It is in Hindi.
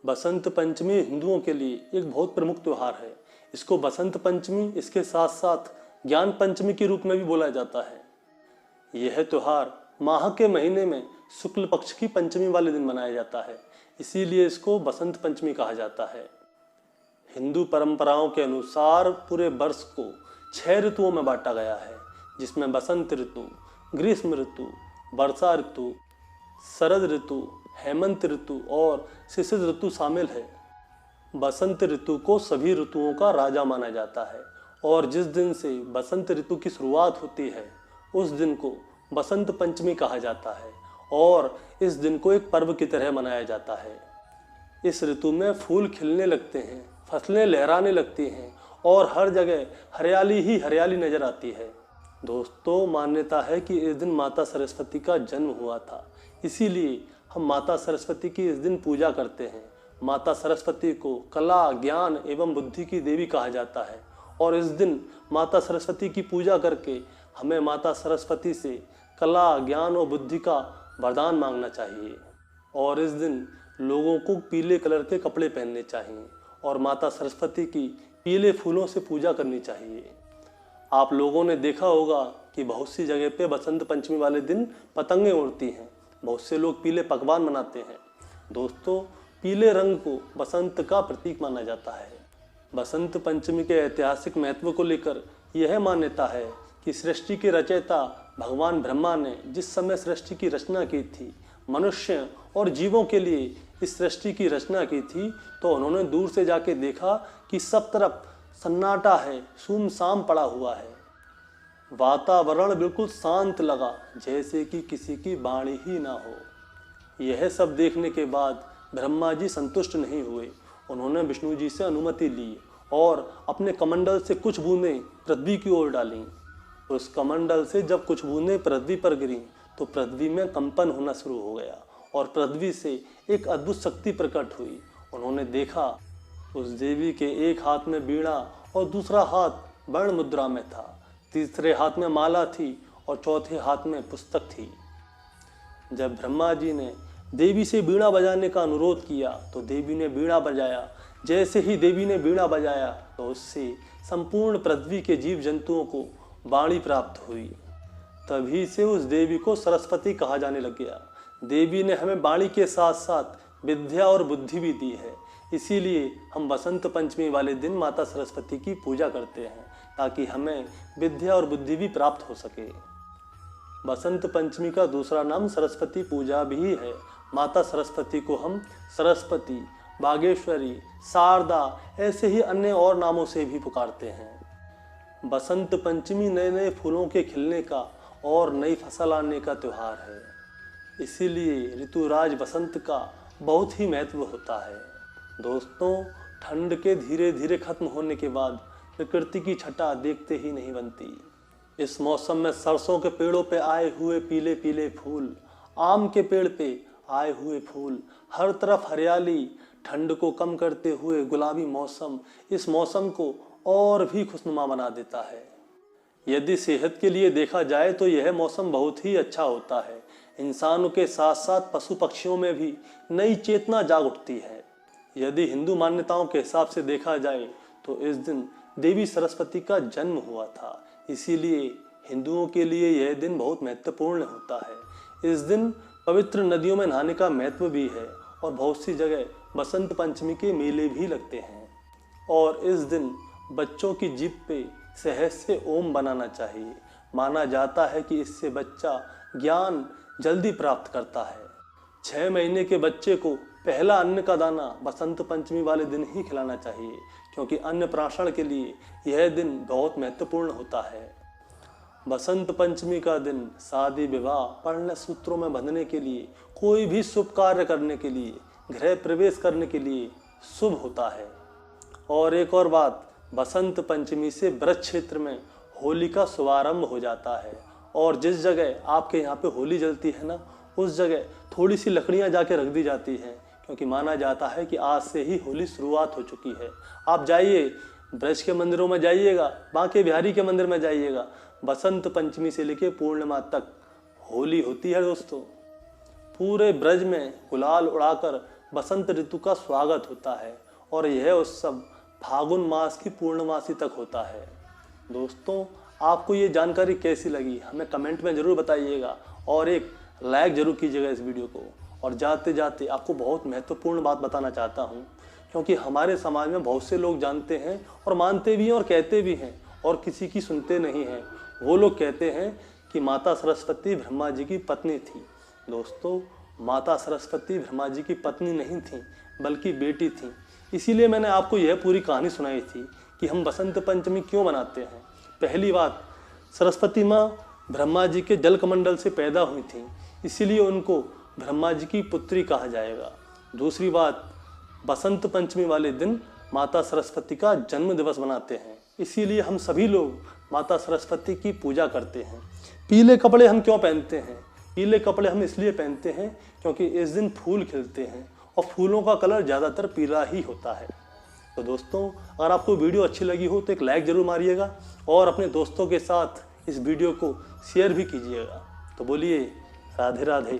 बसंत पंचमी हिंदुओं के लिए एक बहुत प्रमुख त्यौहार है। इसको बसंत पंचमी, इसके साथ साथ ज्ञान पंचमी के रूप में भी बोला जाता है। यह त्यौहार माह के महीने में शुक्ल पक्ष की पंचमी वाले दिन मनाया जाता है, इसीलिए इसको बसंत पंचमी कहा जाता है। हिंदू परंपराओं के अनुसार पूरे वर्ष को 6 ऋतुओं में बांटा गया है, जिसमें बसंत ऋतु, ग्रीष्म ऋतु, वर्षा ऋतु, शरद ऋतु, हेमंत ऋतु और शिशिर ऋतु शामिल है। बसंत ऋतु को सभी ऋतुओं का राजा माना जाता है और जिस दिन से बसंत ऋतु की शुरुआत होती है उस दिन को बसंत पंचमी कहा जाता है और इस दिन को एक पर्व की तरह मनाया जाता है। इस ऋतु में फूल खिलने लगते हैं, फसलें लहराने लगती हैं और हर जगह हरियाली ही हरियाली नजर आती है। दोस्तों, मान्यता है कि इस दिन माता सरस्वती का जन्म हुआ था, इसीलिए हम माता सरस्वती की इस दिन पूजा करते हैं। माता सरस्वती को कला, ज्ञान एवं बुद्धि की देवी कहा जाता है और इस दिन माता सरस्वती की पूजा करके हमें माता सरस्वती से कला, ज्ञान और बुद्धि का वरदान मांगना चाहिए। और इस दिन लोगों को पीले कलर के कपड़े पहनने चाहिए और माता सरस्वती की पीले फूलों से पूजा करनी चाहिए। आप लोगों ने देखा होगा कि बहुत सी जगह पे बसंत पंचमी वाले दिन पतंगें उड़ती हैं, बहुत से लोग पीले पकवान बनाते हैं। दोस्तों, पीले रंग को बसंत का प्रतीक माना जाता है। बसंत पंचमी के ऐतिहासिक महत्व को लेकर यह मान्यता है कि सृष्टि के रचयिता भगवान ब्रह्मा ने जिस समय सृष्टि की रचना की थी, मनुष्य और जीवों के लिए इस सृष्टि की रचना की थी, तो उन्होंने दूर से जाके देखा कि सब तरफ सन्नाटा है, सुमसाम पड़ा हुआ है। वातावरण बिल्कुल शांत लगा, जैसे कि किसी की वाणी ही ना हो। यह सब देखने के बाद ब्रह्मा जी संतुष्ट नहीं हुए। उन्होंने विष्णु जी से अनुमति ली और अपने कमंडल से कुछ बूंदें पृथ्वी की ओर डालीं। उस कमंडल से जब कुछ बूंदें पृथ्वी पर गिरीं तो पृथ्वी में कंपन होना शुरू हो गया और पृथ्वी से एक अद्भुत शक्ति प्रकट हुई। उन्होंने देखा उस देवी के एक हाथ में वीणा और दूसरा हाथ वर्ण मुद्रा में था, तीसरे हाथ में माला थी और चौथे हाथ में पुस्तक थी। जब ब्रह्मा जी ने देवी से वीणा बजाने का अनुरोध किया तो देवी ने वीणा बजाया। जैसे ही देवी ने वीणा बजाया तो उससे संपूर्ण पृथ्वी के जीव जंतुओं को वाणी प्राप्त हुई। तभी से उस देवी को सरस्वती कहा जाने लग गया। देवी ने हमें वाणी के साथ साथ विद्या और बुद्धि भी दी है, इसीलिए हम बसंत पंचमी वाले दिन माता सरस्वती की पूजा करते हैं ताकि हमें विद्या और बुद्धि भी प्राप्त हो सके। बसंत पंचमी का दूसरा नाम सरस्वती पूजा भी है। माता सरस्वती को हम सरस्वती, बागेश्वरी, शारदा ऐसे ही अन्य और नामों से भी पुकारते हैं। बसंत पंचमी नए नए फूलों के खिलने का और नई फसल आने का त्यौहार है, इसीलिए ऋतुराज बसंत का बहुत ही महत्व होता है। दोस्तों, ठंड के धीरे धीरे खत्म होने के बाद प्रकृति की छटा देखते ही नहीं बनती। इस मौसम में सरसों के पेड़ों पे आए हुए पीले पीले फूल, आम के पेड़ पे आए हुए फूल, हर तरफ हरियाली, ठंड को कम करते हुए गुलाबी मौसम इस मौसम को और भी खुशनुमा बना देता है। यदि सेहत के लिए देखा जाए तो यह मौसम बहुत ही अच्छा होता है। इंसानों के साथ साथ पशु पक्षियों में भी नई चेतना जाग उठती है। यदि हिंदू मान्यताओं के हिसाब से देखा जाए तो इस दिन देवी सरस्वती का जन्म हुआ था, इसीलिए हिंदुओं के लिए यह दिन बहुत महत्वपूर्ण होता है। इस दिन पवित्र नदियों में नहाने का महत्व भी है और बहुत सी जगह बसंत पंचमी के मेले भी लगते हैं। और इस दिन बच्चों की जीभ पे शहद से ओम बनाना चाहिए। माना जाता है कि इससे बच्चा ज्ञान जल्दी प्राप्त करता है। 6 महीने के बच्चे को पहला अन्न का दाना बसंत पंचमी वाले दिन ही खिलाना चाहिए, क्योंकि अन्न प्राशन के लिए यह दिन बहुत महत्वपूर्ण होता है। बसंत पंचमी का दिन शादी, विवाह, पढ़ने सूत्रों में बंधने के लिए, कोई भी शुभ कार्य करने के लिए, गृह प्रवेश करने के लिए शुभ होता है। और एक और बात, बसंत पंचमी से ब्रज क्षेत्र में होली का शुभारंभ हो जाता है और जिस जगह आपके यहाँ पे होली जलती है ना, उस जगह थोड़ी सी लकड़ियाँ जाके रख दी जाती हैं, क्योंकि माना जाता है कि आज से ही होली शुरुआत हो चुकी है। आप जाइए, ब्रज के मंदिरों में जाइएगा, बांके बिहारी के मंदिर में जाइएगा, बसंत पंचमी से लेके पूर्णिमा तक होली होती है। दोस्तों, पूरे ब्रज में गुलाल उड़ाकर बसंत ऋतु का स्वागत होता है और यह उत्सव फागुन मास की पूर्णमासी तक होता है। दोस्तों, आपको ये जानकारी कैसी लगी हमें कमेंट में ज़रूर बताइएगा और एक लाइक ज़रूर कीजिएगा इस वीडियो को। और जाते जाते आपको बहुत महत्वपूर्ण बात बताना चाहता हूँ, क्योंकि हमारे समाज में बहुत से लोग जानते हैं और मानते भी हैं और कहते भी हैं और किसी की सुनते नहीं हैं। वो लोग कहते हैं कि माता सरस्वती ब्रह्मा जी की पत्नी थी। दोस्तों, माता सरस्वती ब्रह्मा जी की पत्नी नहीं थी बल्कि बेटी थी। इसीलिए मैंने आपको यह पूरी कहानी सुनाई थी कि हम बसंत पंचमी क्यों मनाते हैं। पहली बात, सरस्वती माँ ब्रह्मा जी के जल कमंडल से पैदा हुई थी, इसीलिए उनको ब्रह्मा जी की पुत्री कहा जाएगा। दूसरी बात, बसंत पंचमी वाले दिन माता सरस्वती का जन्म दिवस मनाते हैं, इसीलिए हम सभी लोग माता सरस्वती की पूजा करते हैं। पीले कपड़े हम क्यों पहनते हैं? पीले कपड़े हम इसलिए पहनते हैं क्योंकि इस दिन फूल खिलते हैं और फूलों का कलर ज़्यादातर पीला ही होता है। तो दोस्तों, अगर आपको वीडियो अच्छी लगी हो तो एक लाइक ज़रूर मारिएगा और अपने दोस्तों के साथ इस वीडियो को शेयर भी कीजिएगा। तो बोलिए राधे राधे।